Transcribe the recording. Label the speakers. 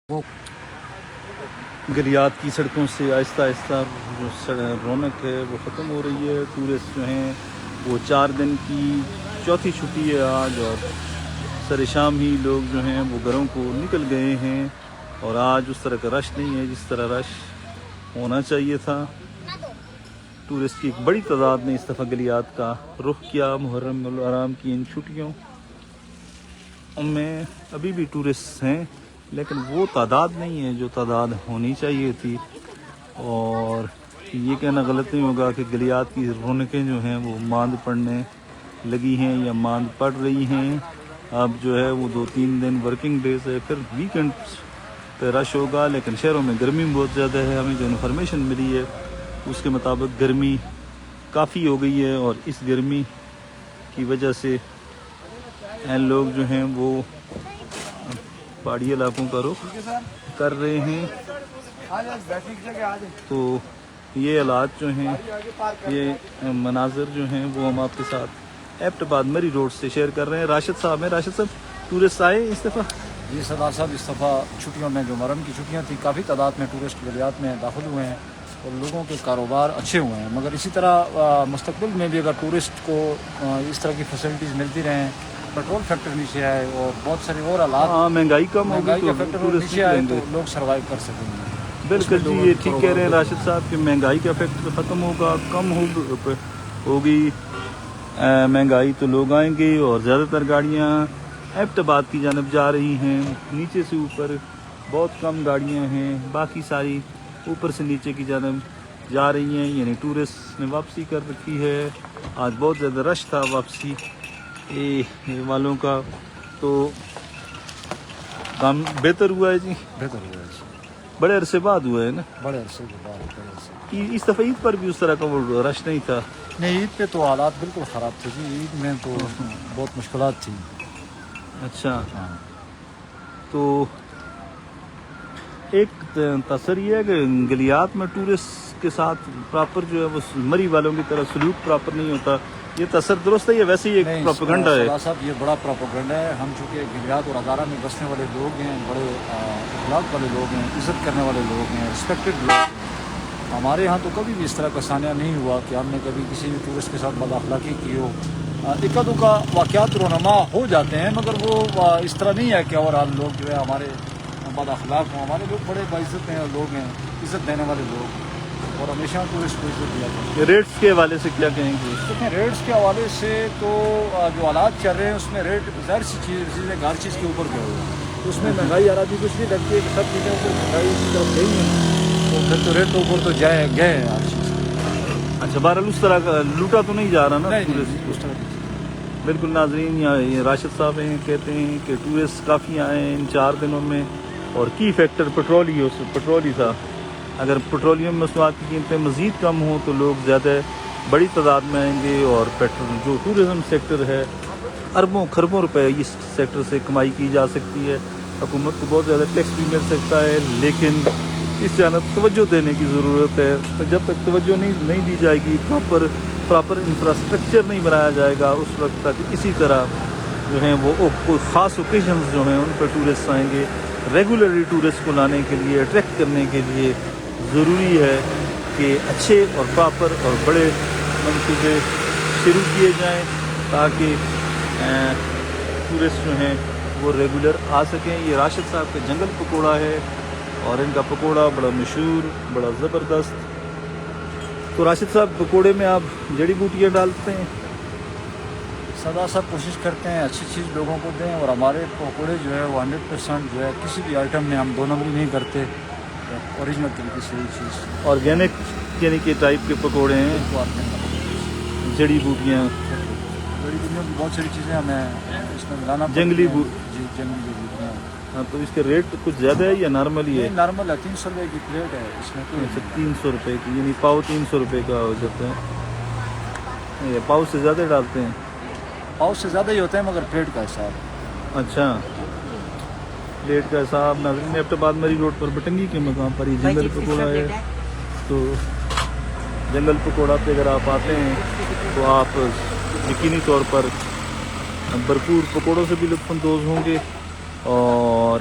Speaker 1: وہ
Speaker 2: گلیات کی سڑکوں سے آہستہ آہستہ جو رونق ہے وہ ختم ہو رہی ہے. ٹورسٹ جو ہیں وہ 4 دن کی چوتھی چھٹی ہے آج، اور سر شام ہی لوگ جو ہیں وہ گھروں کو نکل گئے ہیں، اور آج اس طرح کا رش نہیں ہے جس طرح رش ہونا چاہیے تھا. ٹورسٹ کی ایک بڑی تعداد نے اس دفعہ گلیات کا رخ کیا محرم الحرام کی ان چھٹیوں میں. ابھی بھی ٹورسٹ ہیں لیکن وہ تعداد نہیں ہے جو تعداد ہونی چاہیے تھی، اور یہ کہنا غلط نہیں ہوگا کہ گلیات کی رونقیں جو ہیں وہ ماند پڑنے لگی ہیں یا ماند پڑ رہی ہیں. اب جو ہے وہ 2-3 دن ورکنگ ڈیز ہے، پھر ویکنڈ پہ رش ہوگا. لیکن شہروں میں گرمی بہت زیادہ ہے، ہمیں جو انفارمیشن ملی ہے اس کے مطابق گرمی کافی ہو گئی ہے، اور اس گرمی کی وجہ سے لوگ جو ہیں وہ پہاڑی علاقوں کا رخ کر رہے ہیں. تو یہ حالات جو ہیں، یہ مناظر جو ہیں وہ ہم آپ کے ساتھ ایبٹ آباد مری روڈ سے شیئر کر رہے ہیں. راشد صاحب ہیں. راشد صاحب، ٹورسٹ آئے اس دفعہ؟
Speaker 1: جی سردار صاحب، اس دفعہ چھٹیوں میں جو محرم کی چھٹیاں تھیں کافی تعداد میں ٹورسٹ گلیات میں داخل ہوئے ہیں اور لوگوں کے کاروبار اچھے ہوئے ہیں. مگر اسی طرح مستقبل میں بھی اگر ٹورسٹ کو اس طرح کی فیسلٹیز ملتی رہیں، پیٹرول فیکٹر نیچے آئے اور بہت سارے اور حالات،
Speaker 2: مہنگائی کم ہوگی
Speaker 1: مہنگائی کا
Speaker 2: تو
Speaker 1: فیکٹر
Speaker 2: ٹورسٹ
Speaker 1: نیچے آئے
Speaker 2: نکلیں
Speaker 1: تو
Speaker 2: گے.
Speaker 1: لوگ سروائیو کر سکیں گے.
Speaker 2: بالکل جی، یہ ٹھیک کہہ رہے ہیں راشد صاحب کہ مہنگائی کا فیکٹر ختم ہوگا، کم ہوگی مہنگائی تو لوگ آئیں گے. اور زیادہ تر گاڑیاں ایبٹ آباد کی جانب جا رہی ہیں، نیچے سے اوپر بہت کم گاڑیاں ہیں، باقی ساری اوپر سے نیچے کی جانب جا رہی ہیں. یعنی ٹورسٹ نے واپسی کر رکھی ہے. آج بہت زیادہ رش تھا واپسی والوں کا، تو کام بہتر ہوا ہے جی.
Speaker 1: بہتر ہوا ہے.
Speaker 2: بڑے عرصے بعد ہوا ہے نا.
Speaker 1: بڑے عرصے کے بعد
Speaker 2: اس دفعہ عید پر بھی اس طرح کا وہ رش نہیں تھا.
Speaker 1: نہیں، عید پہ تو حالات بالکل خراب تھے جی. عید میں تو بہت مشکلات تھیں.
Speaker 2: اچھا،
Speaker 1: ہاں.
Speaker 2: تو ایک تاثر یہ ہے کہ گلیات میں ٹورسٹ کے ساتھ پراپر جو ہے وہ مری والوں کی طرح سلوک پراپر نہیں ہوتا. یہ تاثر درست ہے یا ویسے ہی ایک پروپیگنڈا ہے؟
Speaker 1: سردار صاحب، یہ بڑا پروپیگنڈا ہے. ہم چونکہ گلیات اور ہزارہ میں بسنے والے لوگ ہیں، بڑے اخلاق والے لوگ ہیں، عزت کرنے والے لوگ ہیں، رسپیکٹڈ لوگ ہیں. ہمارے ہاں تو کبھی بھی اس طرح کا سانحہ نہیں ہوا کہ ہم نے کبھی کسی بھی ٹورسٹ کے ساتھ بد اخلاقی کی ہو. اکا دکا واقعات رونما ہو جاتے ہیں، مگر وہ اس طرح نہیں ہے کہ اوورآل لوگ جو ہے ہمارے بد اخلاق ہوں. ہمارے لوگ بڑے باعزت ہیں لوگ ہیں، عزت دینے والے لوگ، اور ہمیشہ ٹورسٹ کو عزت دیا جاتا ہے.
Speaker 2: ریٹس کے حوالے سے کیا کہیں گے؟
Speaker 1: دیکھیں، ریٹس کے حوالے سے تو جو حالات چل رہے ہیں اس میں ریٹ ظاہر سی چیزیں ہر چیز کے اوپر گئے ہوئے ہیں. تو اس میں مہنگائی آرادی کچھ نہیں لگتی ہے کہ سب چیزیں اوپر مہنگائی کی طرف گئی ہیں، تو پھر تو ریٹ تو اوپر تو گئے ہیں ہر چیز.
Speaker 2: اچھا، بہرحال اس طرح کا لوٹا تو نہیں جا رہا نا
Speaker 1: نہیں
Speaker 2: ٹورسٹ؟
Speaker 1: اس طرح.
Speaker 2: بالکل. ناظرین، یہ راشد صاحب ہیں، کہتے ہیں کہ ٹورسٹ کافی آئے ہیں ان 4 دنوں میں، اور کی فیکٹر پٹرول ہی تھا. اگر پٹرولیم مصنوعات کی قیمتیں مزید کم ہوں تو لوگ زیادہ بڑی تعداد میں آئیں گے. اور پیٹرول جو ٹورزم سیکٹر ہے، اربوں خربوں روپے اس سیکٹر سے کمائی کی جا سکتی ہے. حکومت کو بہت زیادہ ٹیکس بھی مل سکتا ہے، لیکن اس جانب توجہ دینے کی ضرورت ہے. جب تک توجہ نہیں دی جائے گی، پراپر انفراسٹرکچر نہیں بنایا جائے گا، اس وقت تک اسی طرح جو ہیں وہ کوئی خاص اوکیشنز جو ہیں ان پہ ٹورسٹ آئیں گے. ریگولرلی ٹورسٹ کو لانے کے لیے، اٹریکٹ کرنے کے لیے ضروری ہے کہ اچھے اور پراپر اور بڑے منصوبے شروع کیے جائیں تاکہ ٹورسٹ جو ہیں وہ ریگولر آ سکیں. یہ راشد صاحب کا جنگل پکوڑا ہے، اور ان کا پکوڑا بڑا مشہور، بڑا زبردست. تو راشد صاحب، پکوڑے میں آپ جڑی بوٹیاں ڈالتے ہیں؟
Speaker 1: سردار صاحب کوشش کرتے ہیں اچھی چیز لوگوں کو دیں، اور ہمارے پکوڑے جو ہے وہ 100% جو ہے کسی بھی آئٹم میں ہم 2 نمبری نہیں کرتے، اوریجنل طریقے سے یہ چیز
Speaker 2: آرگینک یعنی کہ ٹائپ کے پکوڑے ہیں، جڑی بوٹیاں.
Speaker 1: بڑی دنیا کی بہت ساری چیزیں ہمیں اس میں ملانا پڑتی ہیں.
Speaker 2: جنگلی
Speaker 1: جی، جنگلی بوٹیاں.
Speaker 2: ہاں، تو اس کے ریٹ کچھ زیادہ ہے یا نارمل ہی ہے؟
Speaker 1: نارمل ہے، 300 روپے کی پلیٹ ہے. اس میں کوئی
Speaker 2: 300 روپے کی، یعنی پاؤ 300 روپے کا ہو جاتا ہے. یہ پاؤ سے زیادہ ڈالتے ہیں؟
Speaker 1: پاؤ سے زیادہ ہی ہوتا ہے، مگر پلیٹ کا حساب.
Speaker 2: اچھا، پلیٹ کا حساب. ناظرین، ایبٹ آباد مری روڈ پر بٹنگی کے مقام پر یہ جنگل پکوڑا ہے. تو جنگل پکوڑا پہ اگر آپ آتے ہیں تو آپ یقینی طور پر بھرپور پکوڑوں سے بھی لطف اندوز ہوں گے، اور